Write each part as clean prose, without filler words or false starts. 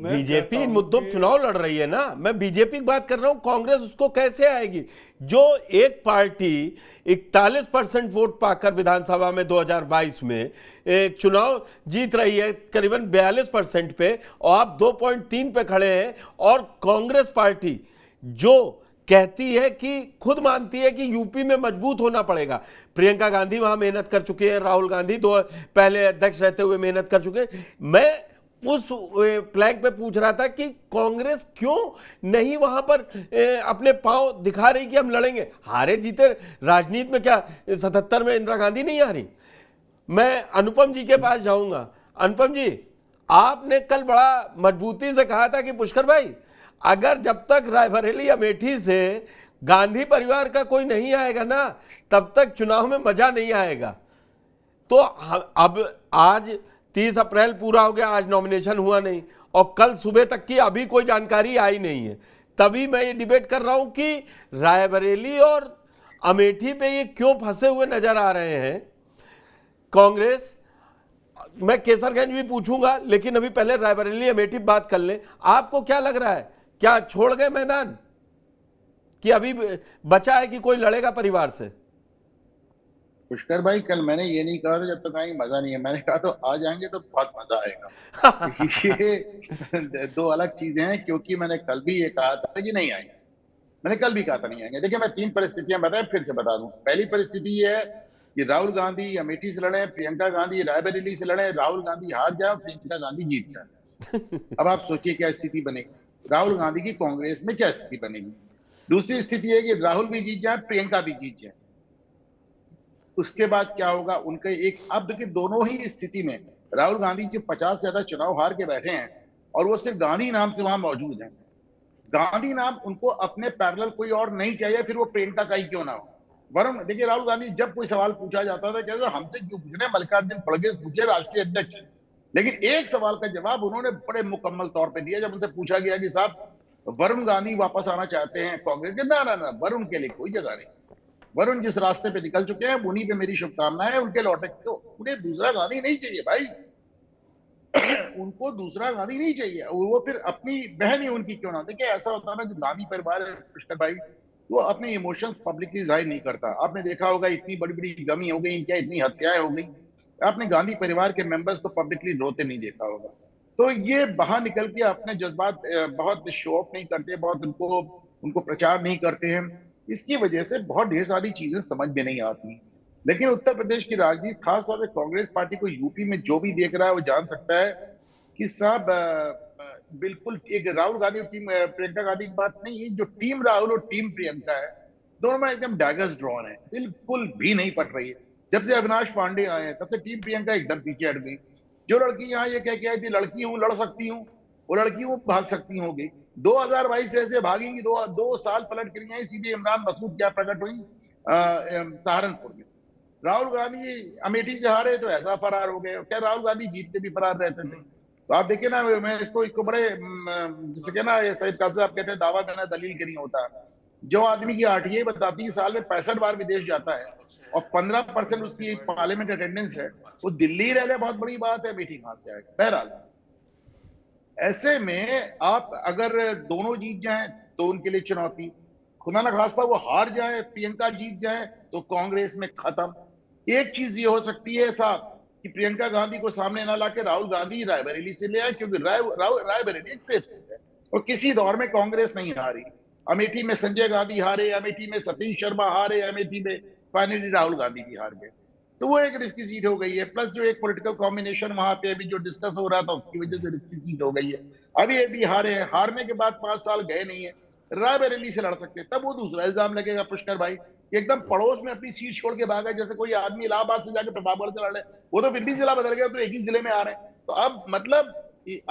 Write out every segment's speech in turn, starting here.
मैं बीजेपी कहता इन हूं मुद्दों पर कि चुनाव लड़ रही है ना, मैं बीजेपी की बात कर रहा हूं। कांग्रेस उसको कैसे आएगी? जो एक पार्टी 41% वोट पाकर विधानसभा में 2022 में एक चुनाव जीत रही है करीबन 42% पे, और आप 2.3 पे खड़े हैं, और कांग्रेस पार्टी जो कहती है कि खुद मानती है कि यूपी में मजबूत होना पड़ेगा। प्रियंका गांधी वहां मेहनत कर चुके हैं, राहुल गांधी दो पहले अध्यक्ष रहते हुए मेहनत कर चुके हैं। मैं उस फ्लैग पे पूछ रहा था कि कांग्रेस क्यों नहीं वहां पर अपने पांव दिखा रही कि हम लड़ेंगे। हारे जीते राजनीति में क्या 77 में इंदिरा गांधी नहीं हारी? मैं अनुपम जी के पास जाऊंगा। अनुपम जी, आपने कल बड़ा मजबूती से कहा था कि पुष्कर भाई, अगर जब तक रायबरेली अमेठी से गांधी परिवार का कोई नहीं आएगा ना, तब तक चुनाव में मजा नहीं आएगा। तो अब आज 30 अप्रैल पूरा हो गया, आज नॉमिनेशन हुआ नहीं, और कल सुबह तक की अभी कोई जानकारी आई नहीं है। तभी मैं ये डिबेट कर रहा हूं कि रायबरेली और अमेठी पे ये क्यों फंसे हुए नजर आ रहे हैं कांग्रेस। मैं केसरगंज भी पूछूंगा, लेकिन अभी पहले रायबरेली अमेठी बात कर लें। आपको क्या लग रहा है, क्या छोड़ गए मैदान, कि अभी बचा है कि कोई लड़ेगा परिवार से? पुष्कर भाई, कल मैंने ये नहीं कहा था जब तक आएंगे मजा नहीं है, मैंने कहा तो आ जाएंगे तो बहुत मजा आएगा। ये दो अलग चीजें हैं, क्योंकि मैंने कल भी ये कहा था कि नहीं आएंगे। मैंने कल भी कहा था नहीं आएंगे। देखिए, मैं तीन परिस्थितियां बताएं, फिर से बता दूं। पहली परिस्थिति ये है कि राहुल गांधी अमेठी से लड़े, प्रियंका गांधी रायबरेली से लड़े, राहुल गांधी हार जाए, प्रियंका गांधी जीत जाए। अब आप सोचिए क्या स्थिति बनेगी, राहुल गांधी की कांग्रेस में क्या स्थिति बनेगी। दूसरी स्थिति है कि राहुल भी जीत जाए, प्रियंका भी जीत जाए। उसके बाद क्या होगा उनके एक, अब देखिए दोनों ही स्थिति में राहुल गांधी जो 50 से ज्यादा चुनाव हार के बैठे हैं, और वो सिर्फ गांधी नाम से वहां मौजूद हैं। गांधी नाम उनको अपने पैरेलल कोई और नहीं चाहिए, फिर वो प्रियंका का ही क्यों ना हो। वरुण, देखिए राहुल गांधी जब कोई सवाल पूछा जाता था, कहते हमसे क्यों पूछ रहे हैं, मल्लिकार्जुन खड़गे से पूछे, राष्ट्रीय अध्यक्ष। लेकिन एक सवाल का जवाब उन्होंने बड़े मुकम्मल तौर पर दिया। जब उनसे पूछा गया कि साहब वरुण गांधी वापस आना चाहते हैं कांग्रेस के, ना ना ना, वरुण के लिए कोई जगह नहीं। वरुण जिस रास्ते पे निकल चुके हैं उन्हीं पे मेरी शुभकामनाएं, उनके लौटे। तो उन्हें दूसरा गांधी नहीं चाहिए भाई। उनको दूसरा गांधी नहीं चाहिए। वो फिर अपनी बहन ही उनकी क्यों ना। देखिए, ऐसा होता है ना, जो गांधी परिवार है पुष्कर भाई, वो अपने इमोशंस पब्लिकली जाहिर नहीं करता। आपने देखा होगा, इतनी बड़ी बड़ी गमी हो गई इनकी, इतनी हत्याएं हो गई, आपने गांधी परिवार के मेंबर्स को पब्लिकली रोते नहीं देखा होगा। तो ये बाहर निकल के अपने जज्बात बहुत शो ऑफ नहीं करते, बहुत उनको उनको प्रचार नहीं करते हैं। इसकी वजह से बहुत ढेर सारी चीजें समझ में नहीं आती। लेकिन उत्तर प्रदेश की राजनीति, खासतौर से कांग्रेस पार्टी को यूपी में जो भी देख रहा है, वो जान सकता है कि साहब बिल्कुल एक राहुल गांधी और टीम प्रियंका गांधी की बात नहीं है। जो टीम राहुल और टीम प्रियंका है, दोनों में एकदम डैगर्स ड्रॉन है, बिल्कुल भी नहीं पट रही है। जब से अविनाश पांडे आए हैं, तब से टीम प्रियंका एकदम पीछे हट गई। जो लड़की यहाँ ये कह के आई थी लड़की हूं लड़ सकती हूँ, वो लड़की हूं भाग सकती होगी। 2022 से ऐसे भागेंगी, दो साल पलट कर आई, सीधे इमरान मसूद क्या प्रकट हुई सहारनपुर में। राहुल गांधी अमेठी से हारे तो ऐसा फरार हो गए, क्या राहुल गांधी जीत के भी फरार रहते थे। तो आप देखिए ना, मैं इसको बड़े जिसे कहना, ये सईद कासिम साहब कहते हैं दावा करना दलील के नहीं होता। जो आदमी की आरटीआई बताती है साल में 65 बार विदेश जाता है, और 15% उसकी पार्लियामेंट अटेंडेंस है, वो दिल्ली रह ले, बहुत बड़ी बात है, अमेठी कहां से आएगा। बहरहाल, ऐसे में आप अगर दोनों जीत जाएं तो उनके लिए चुनौती, खुदा ना खास्ता वो हार जाए, प्रियंका जीत जाए, तो कांग्रेस में खत्म। एक चीज ये हो सकती है साहब, कि प्रियंका गांधी को सामने ना लाके राहुल गांधी रायबरेली से ले आए, क्योंकि रायबरेली एक सेफ सीट है, और किसी दौर में कांग्रेस नहीं हारी। अमेठी में संजय गांधी हारे, अमेठी में सतीश शर्मा हारे, अमेठी में फाइनली राहुल गांधी भी हार गए। तो वो एक रिस्की सीट हो गई है। प्लस जो एक पॉलिटिकल कॉम्बिनेशन वहां पे अभी जो डिस्कस हो रहा था, उसकी वजह से रिस्की सीट हो गई है। अभी ये भी हारे हैं, हारने के बाद 5 साल गए नहीं है, रायबरेली से लड़ सकते हैं। तब वो दूसरा इल्जाम लगेगा पुष्कर भाई, एकदम पड़ोस में अपनी सीट छोड़ के भागा, जैसे कोई आदमी इलाहाबाद से जाके प्रतापगढ़ से लड़ रहे, वो तो फिर भी जिला बदल गया, तो एक ही जिले में आ रहे हैं। तो अब मतलब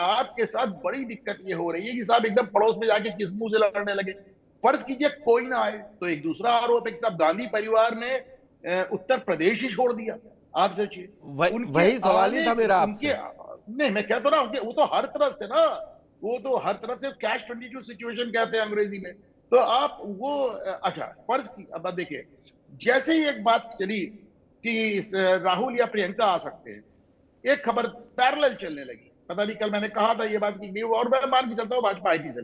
आपके साथ बड़ी दिक्कत ये हो रही है कि साहब एकदम पड़ोस में जाके किस मुंह से लड़ने लगे। फर्ज कीजिए कोई ना आए, तो एक दूसरा आरोप है कि साहब गांधी परिवार ने उत्तर प्रदेश ही छोड़ दिया। आप सोचिए, उनके वही सवाल ही आने था मेरा उनके, आपसे। नहीं मैं कहता ना, उनके वो तो हर तरफ से ना, वो तो हर तरफ से कैश 22 सिचुएशन कहते हैं अंग्रेजी में। तो आप वो अच्छा फर्ज की, अब देखिए, जैसे ही एक बात चली कि राहुल या प्रियंका आ सकते हैं, एक खबर पैरेलल चलने लगी। पता नहीं कल मैंने कहा था ये बात की नहीं, और मैं मान के चलता हूँ भाजपा आईटी से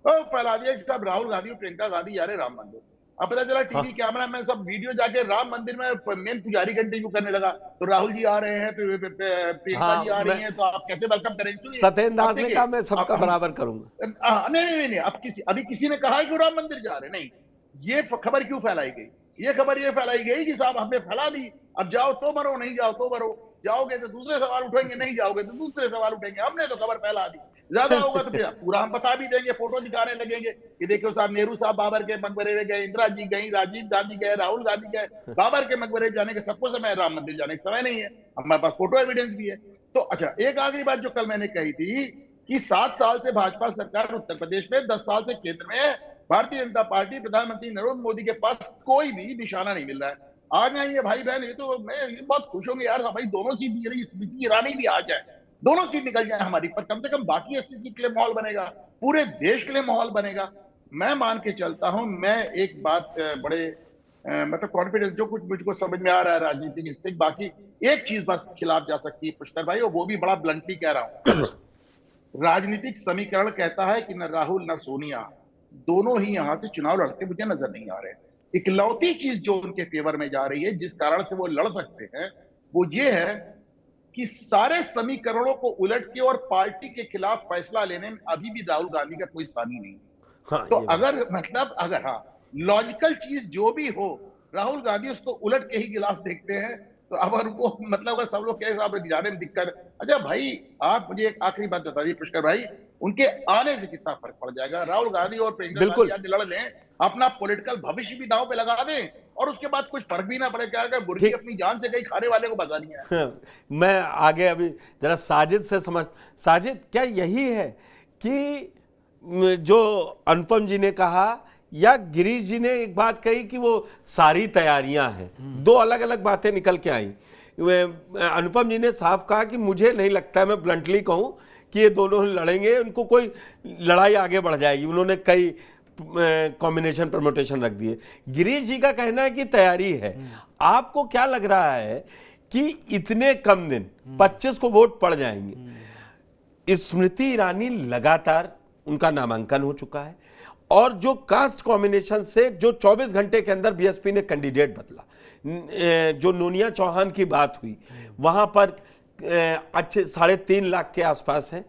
तो फैला दिया कि सब राहुल गांधी और प्रियंका गांधी जा रहे राम मंदिर। अब पता चला हाँ टीवी कैमरा में सब वीडियो जाके राम मंदिर में मेन पुजारी का इंटरव्यू करने लगा, तो राहुल जी आ रहे हैं तो प्रियंका जी हाँ, आ मैं रही हैं तो आप कैसे वेलकम करेंगे? सुनिए, सत्येंद्र अब दास ने देखिए, कहा मैं सबका अब बराबर करूंगा। नहीं नहीं नहीं नहीं, अब अभी किसी ने कहा है कि वो राम मंदिर जा रहे नहीं। ये खबर क्यों फैलाई गई? ये खबर ये फैलाई गई कि साहब हमने फैला दी, अब जाओ तो मरो, नहीं जाओ तो मरो, जाओगे तो दूसरे सवाल उठेंगे, नहीं जाओगे तो दूसरे सवाल उठेंगे। हमने तो खबर फैला दी, ज्यादा होगा तो फिर पूरा हम बता भी देंगे, फोटो दिखाने लगेंगे कि देखो साहब नेहरू साहब बाबर के मकबरे में गए, इंदिरा जी गई, राजीव गांधी गए, राहुल गांधी गए, बाबर के मकबरे जाने के सबको समय, राम मंदिर जाने का समय नहीं है, हमारे पास फोटो एविडेंस भी है। तो अच्छा, एक आखिरी बात जो कल मैंने कही थी कि 7 साल से भाजपा सरकार उत्तर प्रदेश में, 10 साल से केंद्र में, भारतीय जनता पार्टी प्रधानमंत्री नरेंद्र मोदी के पास कोई भी निशाना नहीं मिल रहा है। आ जाए ये भाई बहन, ये तो मैं बहुत खुश होंगे यार, भाई दोनों सीट निकल रही, स्मृति ईरानी भी आ जाए, दोनों सीट निकल जाए हमारी, पर कम से कम बाकी 80 सीट के लिए माहौल बनेगा, पूरे देश के लिए माहौल बनेगा। मैं मान के चलता हूं, मैं एक बात बड़े मतलब कॉन्फिडेंस, जो कुछ मुझको समझ में आ रहा है राजनीतिक स्थिति, बाकी एक चीज बस खिलाफ जा सकती है पुष्कर भाई, और वो भी बड़ा ब्लंटली कह रहा हूं। राजनीतिक समीकरण कहता है कि न राहुल न सोनिया दोनों ही यहां से चुनाव लड़ते मुझे नजर नहीं आ रहे। इकलौती चीज जो उनके फेवर में जा रही है, जिस कारण से वो लड़ सकते हैं, वो ये है कि सारे समीकरणों को उलट के और पार्टी के खिलाफ फैसला लेने में अभी भी राहुल गांधी का कोई सानी नहीं। हाँ तो ये बात। अगर मतलब अगर हाँ लॉजिकल चीज जो भी हो, राहुल गांधी उसको उलट के ही गिलास देखते हैं। तो अब उनको मतलब अगर सब लोग कहे साहब जाने में दिक्कत है, अच्छा भाई आप मुझे एक आखिरी बात बता दी पुष्कर भाई, उनके आने से कितना फर्क पड़ जाएगा? राहुल गांधी और प्रियंका बिल्कुल गांधी आगे लड़ लें, अपना पॉलिटिकल भविष्य भी दांव पे लगा दें, और उसके बाद कुछ फर्क भी ना पड़े, क्या अगर मुर्गी ठीक। अपनी जान से गई, खाने वाले को पता नहीं है। हाँ, मैं आगे अभी जरा साजिद से समझ, साजिद क्या यही है कि जो अनुपम जी ने कहा या गिरीश जी ने एक बात कही कि वो सारी तैयारियां हैं, दो अलग अलग बातें निकल के आई। अनुपम जी ने साफ कहा कि मुझे नहीं लगता, मैं ब्लंटली कहूं कि ये दोनों लड़ेंगे, उनको कोई लड़ाई आगे बढ़ जाएगी। उन्होंने कई कॉम्बिनेशन परम्यूटेशन रख दिए। गिरीश जी का कहना है कि तैयारी है। आपको क्या लग रहा है कि इतने कम दिन 25 को वोट पड़ जाएंगे? स्मृति ईरानी लगातार उनका नामांकन हो चुका है, और जो कास्ट कॉम्बिनेशन से जो 24 घंटे के अंदर बीएसपी ने कैंडिडेट बदला, जो नोनिया चौहान की बात हुई, वहां पर अच्छे 3.5 लाख के आसपास हैं,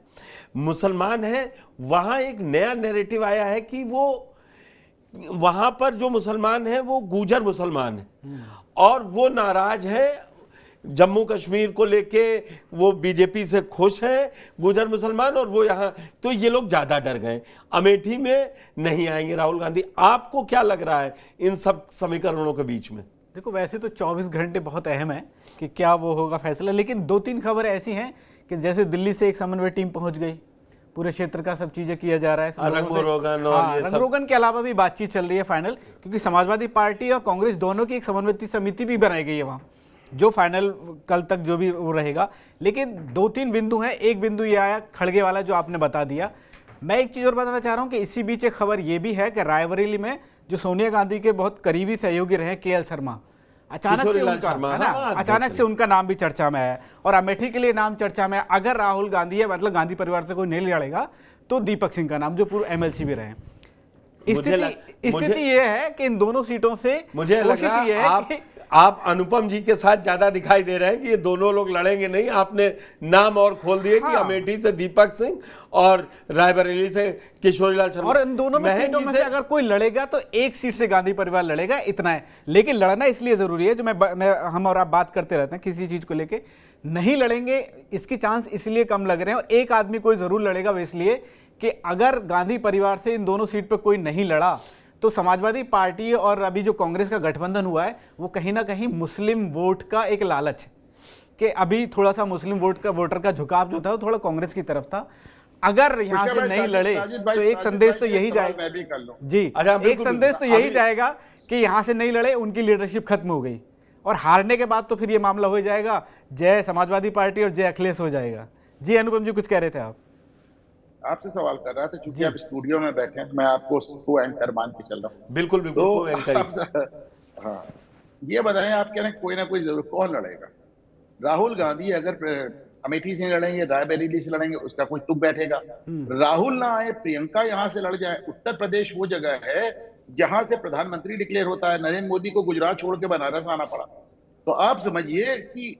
मुसलमान हैं। वहां एक नया नैरेटिव आया है कि वो वहां पर जो मुसलमान हैं वो गुजर मुसलमान हैं, और वो नाराज हैं जम्मू कश्मीर को लेके, वो बीजेपी से खुश हैं गुजर मुसलमान, और वो यहाँ, तो ये लोग ज्यादा डर गए, अमेठी में नहीं आएंगे राहुल गांधी। आपको क्या लग रहा है इन सब समीकरणों के बीच में? देखो, वैसे तो 24 घंटे बहुत अहम है कि क्या वो होगा फैसला, लेकिन 2-3 खबरें ऐसी हैं कि जैसे दिल्ली से एक समन्वय टीम पहुंच गई, पूरे क्षेत्र का सब चीजें किया जा रहा है, रंग-रोगन और रंग-रोगन के अलावा भी बातचीत चल रही है फाइनल, क्योंकि समाजवादी पार्टी और कांग्रेस दोनों की एक समन्वय समिति भी बनाई गई है वहाँ, जो फाइनल कल तक जो भी वो रहेगा। लेकिन 2-3 बिंदु हैं। एक बिंदु ये आया खड़गे वाला जो आपने बता दिया। मैं एक चीज़ और बताना चाह रहा हूँ कि इसी बीच एक खबर ये भी है कि रायबरेली में जो सोनिया गांधी के बहुत करीबी सहयोगी रहे केएल शर्मा, अचानक से उनका है ना, अचानक से उनका नाम भी चर्चा में है, और अमेठी के लिए नाम चर्चा में है। अगर राहुल गांधी है, मतलब गांधी परिवार से कोई नहीं लड़ेगा, तो दीपक सिंह का नाम, जो पूर्व एमएलसी भी रहे। स्थिति ये है कि इन दोनों सीटों से मुझे कोशिश ये है कि आप अनुपम जी के साथ ज्यादा दिखाई दे रहे हैं कि ये दोनों लोग लड़ेंगे नहीं। आपने नाम और खोल दिए कि अमेठी से दीपक सिंह और रायबरेली से किशोरीलाल शर्मा, और इन दोनों में सीटों में से अगर कोई लड़ेगा तो एक सीट से गांधी परिवार लड़ेगा, इतना है। लेकिन लड़ना इसलिए जरूरी है, जो हम और आप बात करते रहते हैं किसी चीज को लेके, नहीं लड़ेंगे इसकी चांस इसलिए कम लग रहे हैं, और एक आदमी कोई जरूर लड़ेगा, वो इसलिए कि अगर गांधी परिवार से इन दोनों सीट पर कोई नहीं लड़ा तो समाजवादी पार्टी और अभी जो कांग्रेस का गठबंधन हुआ है, वो कहीं ना कहीं मुस्लिम वोट का एक लालच है कि अभी थोड़ा सा मुस्लिम वोटर का झुकाव जो था वो थोड़ा कांग्रेस की तरफ था। अगर यहाँ से नहीं लड़े तो एक संदेश तो यही जाएगा जी, एक संदेश तो यही जाएगा कि यहाँ से नहीं लड़े, उनकी लीडरशिप खत्म हो गई, और हारने के बाद तो फिर ये मामला हो जाएगा जय समाजवादी पार्टी और जय अखिलेश हो जाएगा। जी अनुपम जी, कुछ कह रहे थे आप? आपसे सवाल कर रहा था, चूंकि आप स्टूडियो में बैठे हैं तो मैं आपको को एंकर मान के चल रहा हूँ। बिल्कुल बिल्कुल, तो को एंकर। हाँ, ये बताएं, आप कह रहे हैं कोई ना कोई जरूर, कौन लड़ेगा? राहुल गांधी अगर अमेठी से लड़ेंगे, रायबरेली से लड़ेंगे, उसका कोई तुक बैठेगा। राहुल ना आए, प्रियंका यहां से लड़ जाए। उत्तर प्रदेश वो जगह है जहां से प्रधानमंत्री डिक्लेयर होता है। नरेंद्र मोदी को गुजरात छोड़ के बनारस आना पड़ा। तो आप समझिए कि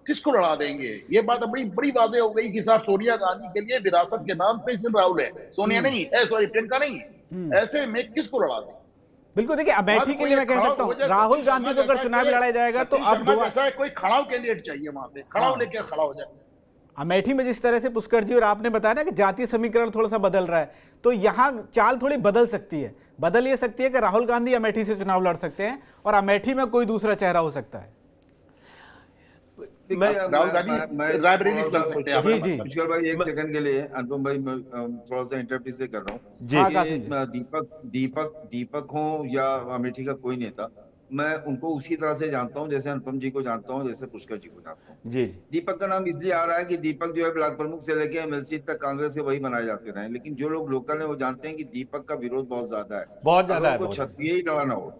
किसको लड़ा देंगे। ये बात बड़ी बड़ी वाज़ेह हो गई कि साहब सोनिया गांधी के लिए विरासत के नाम पे सिर्फ राहुल है, सोनिया नहीं है, सॉरी प्रियंका नहीं। ऐसे में किसको लड़ा देंगे? बिल्कुल, देखिए अमेठी के लिए मैं कह सकता हूँ राहुल गांधी को अगर चुनाव लड़ाया जाएगा तो अब ऐसा है, कोई खड़ाव कैंडिडेट चाहिए वहां पे, खड़ाव लेके खड़ा हो जाए। अमेठी में जिस तरह से पुष्कर जी और आपने बताया ना कि जातीय समीकरण थोड़ा सा बदल रहा है, तो यहाँ चाल थोड़ी बदल सकती है। बदल ये सकती है कि राहुल गांधी अमेठी से चुनाव लड़ सकते हैं और अमेठी में कोई दूसरा चहरा हो सकता है। राहुल गांधी रायबरेली से लड़ सकते हैं। जी जी पुष्कर भाई एक सेकंड के लिए, अनुपम भाई मैं थोड़ा सा इंटरप्ट से कर रहा हूँ जी। दीपक हो या अमेठी का कोई नेता, मैं उनको उसी तरह से जानता हूँ जैसे अनुपम जी को जानता हूँ, जैसे पुष्कर जी को जानता हूँ। जी दीपक का नाम इसलिए आ रहा है कि दीपक जो है ब्लॉक प्रमुख से लेके एमएलसी तक कांग्रेस के वही बनाए जाते रहे, लेकिन जो लोग लोकल है वो जानते हैं कि दीपक का विरोध बहुत ज्यादा है, बहुत ज्यादा है। क्षत्रिय ही लड़ाना हो,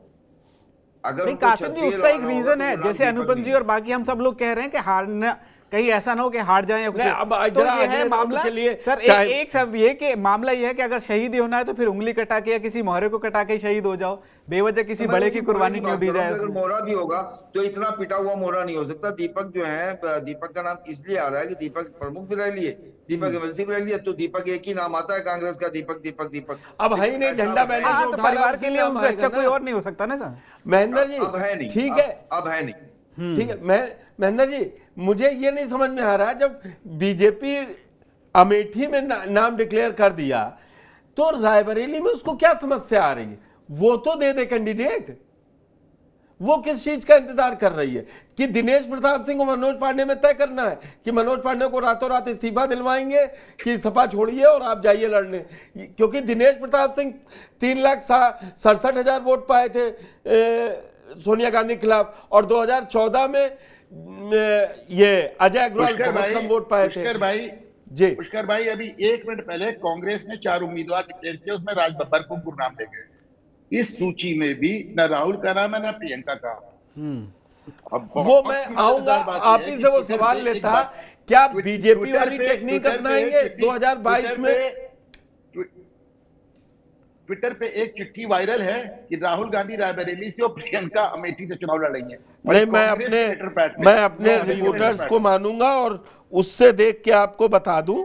अगर नहीं कासिम जी उसका एक रीजन है, जैसे अनुपम जी और बाकी हम सब लोग कह रहे हैं कि हारना, कहीं ऐसा ना हो कि हार जाएं या कुछ। अब तो ये है मामला सर, एक शब्द ये कि मामला ये है कि अगर शहीद ही होना है तो फिर उंगली कटा के या किसी मोहरे को कटा के शहीद हो जाओ, बेवजह किसी बड़े की कुर्बानी क्यों दी जाए। अगर मोहरा भी होगा तो इतना पिटा हुआ मोहरा नहीं हो सकता। दीपक जो है, दीपक का नाम इसलिए आ रहा है कि दीपक प्रमुख भी रह लिए, दीपक एमएलसी भी रह लिए, तो दीपक एक ही नाम आता है कांग्रेस का, दीपक दीपक दीपक। अब है ही नहीं झंडा बैनर जो तो उठा परिवार के लिए उनसे अच्छा कोई और नहीं हो सकता ना सर। महेंद्र जी अब है नहीं, ठीक है, अब है नहीं, ठीक है। महेंद्र जी मुझे ये नहीं समझ में आ रहा, जब बीजेपी अमेठी में नाम डिक्लेयर कर दिया तो रायबरेली में उसको क्या समस्या आ रही है? वो तो दे दे कैंडिडेट। वो किस चीज का इंतजार कर रही है कि दिनेश प्रताप सिंह और मनोज पांडे में तय करना है कि मनोज पांडे को रातों रात इस्तीफा दिलवाएंगे कि सपा छोड़िए और आप जाइए लड़ने? क्योंकि दिनेश प्रताप सिंह 3,67,000 वोट पाए थे सोनिया गांधी के खिलाफ, और 2014 में ये अजय अग्रवाल बहुत कम वोट पाए थे। जी पुष्कर भाई, अभी 1 मिनट पहले कांग्रेस ने 4 उम्मीदवार डिक्लेयर किए, उसमें राज बब्बर को गुरनाम ले गए। इस सूची में भी न राहुल का नाम है न प्रियंका का। वो मैं आऊंगा आप ही से वो सवाल लेता, क्या बीजेपी वाली टेक्निक अपनाएंगे 2022 में? ट्विटर पे एक चिट्ठी वायरल है कि राहुल गांधी रायबरेली से और प्रियंका अमेठी से चुनाव लड़ेंगे। नहीं, मैं अपने रिपोर्टर्स को मानूंगा और उससे देख के आपको बता दूं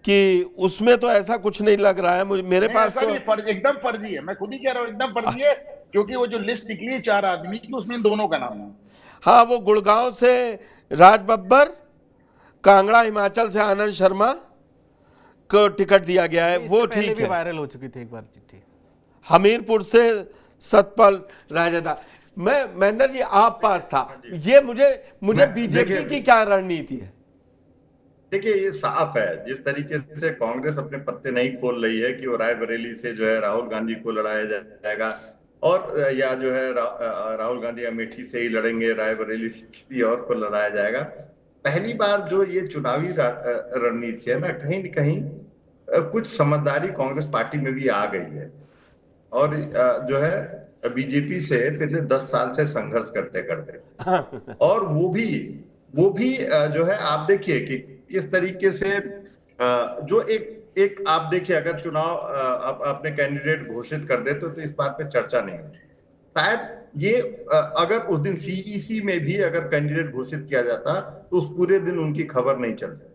कि उसमें तो ऐसा कुछ नहीं लग रहा है मुझे। मेरे पास तो एकदम फर्जी है, मैं खुद ही कह रहा हूँ एकदम फर्जी है, क्योंकि वो जो लिस्ट निकली है 4 आदमी की, उसमें इन दोनों का नाम है। हाँ, वो गुड़गांव से राज बब्बर, कांगड़ा हिमाचल से आनंद शर्मा को टिकट दिया गया है, वो ठीक है। वायरल हो चुकी थी एक बार चिट्ठी। हमीरपुर से सतपाल राजदा। मैं महेंद्र जी आप पास था, ये मुझे बीजेपी की क्या रणनीति है? देखिए ये साफ है, जिस तरीके से कांग्रेस अपने पत्ते नहीं खोल रही है कि वो रायबरेली से जो है राहुल गांधी को लड़ाया जाएगा, और या जो है राहुल गांधी अमेठी से ही लड़ेंगे, रायबरेली से किसी और को लड़ाया जाएगा। पहली बार जो ये चुनावी रणनीति है ना, कहीं न कहीं कुछ समझदारी कांग्रेस पार्टी में भी आ गई है, और जो है बीजेपी से पिछले 10 साल से संघर्ष करते करते, और वो भी जो है आप देखिए कि इस तरीके से जो एक आप देखिए, अगर चुनाव अपने कैंडिडेट घोषित कर दे तो इस बात पे चर्चा नहीं है। शायद ये अगर उस दिन सीईसी में भी अगर कैंडिडेट घोषित किया जाता तो उस पूरे दिन उनकी खबर नहीं चलती।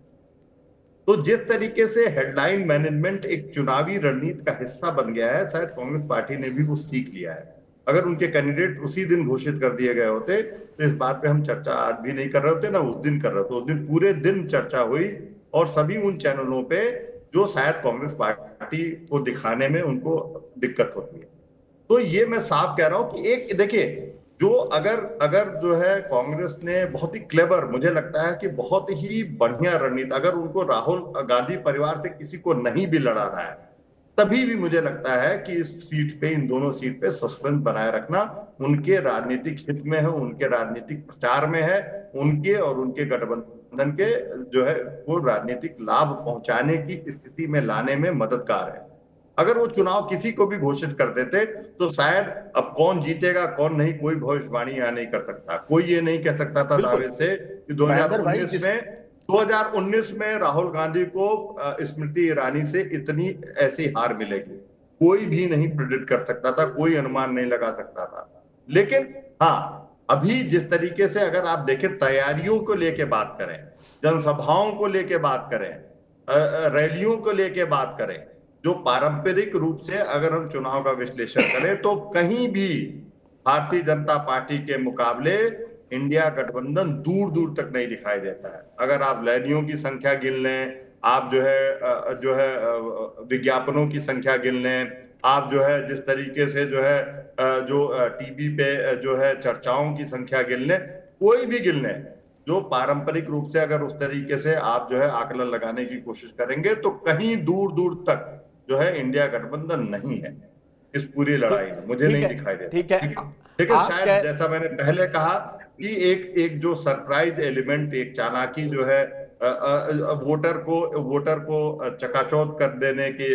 तो जिस तरीके से हेडलाइन मैनेजमेंट एक चुनावी रणनीति का हिस्सा बन गया है, शायद कांग्रेस पार्टी ने भी वो सीख लिया है। अगर उनके कैंडिडेट उसी दिन घोषित कर दिए गए होते तो इस बात पे हम चर्चा आज भी नहीं कर रहे होते, ना उस दिन कर रहे होते। उस दिन पूरे दिन चर्चा हुई, और सभी उन चैनलों पे जो शायद कांग्रेस पार्टी को दिखाने में उनको दिक्कत होती है। तो ये मैं साफ कह रहा हूं कि एक देखिए, जो अगर जो है कांग्रेस ने बहुत ही क्लेवर, मुझे लगता है कि बहुत ही बढ़िया रणनीति, अगर उनको राहुल गांधी परिवार से किसी को नहीं भी लड़ाना है, तभी भी मुझे लगता है कि इस सीट पे, इन दोनों सीट पे सस्पेंस बनाए रखना उनके राजनीतिक हित में है, उनके राजनीतिक प्रचार में है, उनके और उनके गठबंधन के जो है वो राजनीतिक लाभ पहुंचाने की स्थिति में लाने में मददगार है। अगर वो चुनाव किसी को भी घोषित कर देते तो शायद अब कौन जीतेगा कौन नहीं, कोई भविष्यवाणी यहाँ नहीं कर सकता। कोई ये नहीं कह सकता था दावे से कि 2019 में 2019 में राहुल गांधी को स्मृति ईरानी से इतनी ऐसी हार मिलेगी, कोई भी नहीं प्रेडिक्ट कर सकता था, कोई अनुमान नहीं लगा सकता था। लेकिन हाँ, अभी जिस तरीके से अगर आप देखें, तैयारियों को लेके बात करें, जनसभाओं को लेके बात करें, रैलियों को लेके बात करें, जो पारंपरिक रूप से अगर हम चुनाव का विश्लेषण करें तो कहीं भी भारतीय जनता पार्टी के मुकाबले इंडिया गठबंधन दूर दूर तक नहीं दिखाई देता है। अगर आप रैलियों की संख्या गिन लें, आप जो है विज्ञापनों की संख्या गिन लें, आप जो है जिस तरीके से जो टीवी पे जो है चर्चाओं की संख्या गिन लें, कोई भी गिन लें, जो पारंपरिक रूप से अगर उस तरीके से आप जो है आकलन लगाने की कोशिश करेंगे तो कहीं दूर दूर तक जो है इंडिया गठबंधन नहीं है इस पूरी लड़ाई में, मुझे नहीं दिखाई देता। ठीक है, लेकिन शायद जैसा मैंने पहले कहा कि एक जो सरप्राइज एलिमेंट, एक चालाकी जो है वोटर को चकाचौंध कर देने की,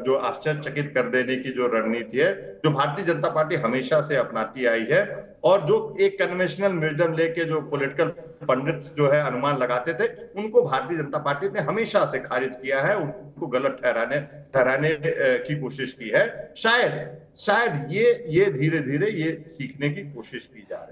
जो आश्चर्यचकित कर देने की जो रणनीति है, जो भारतीय जनता पार्टी हमेशा से अपनाती आई है, और जो एक कन्वेंशनल विजडम लेके जो पॉलिटिकल पंडित्स जो है अनुमान लगाते थे, उनको भारतीय जनता पार्टी ने हमेशा से खारिज किया है, उनको गलत ठहराने की कोशिश की है। शायद ये धीरे धीरे ये सीखने की कोशिश की जा रही है।